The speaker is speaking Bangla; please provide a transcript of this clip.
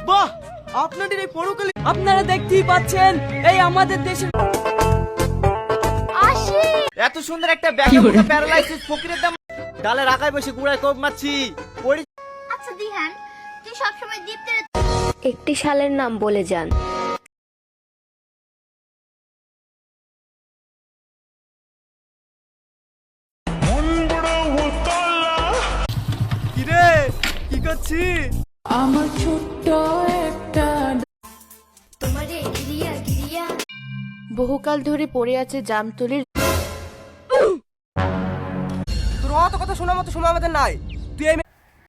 বাহ, আপনাদের এই পরকালে আপনারা দেখতেই পাচ্ছেন এই আমাদের দেশের এত সুন্দর একটা ব্যাগের মতো প্যারালাইসিস ফকিরের দাম ডালের আকায় বসে গুড়ায় কোপ মারছি। আচ্ছা দিহান, তুই সবসময় দীপ্তের একটি শালের নাম বলে যান। কিরে কি করছিস? আমার ছোট্ট একটা তোমারে গিরিয়া গিরিয়া বহুকাল ধরে পড়ে আছে জামতলির। তোর অত কথা শোনার মতো সময় আমাদের নাই।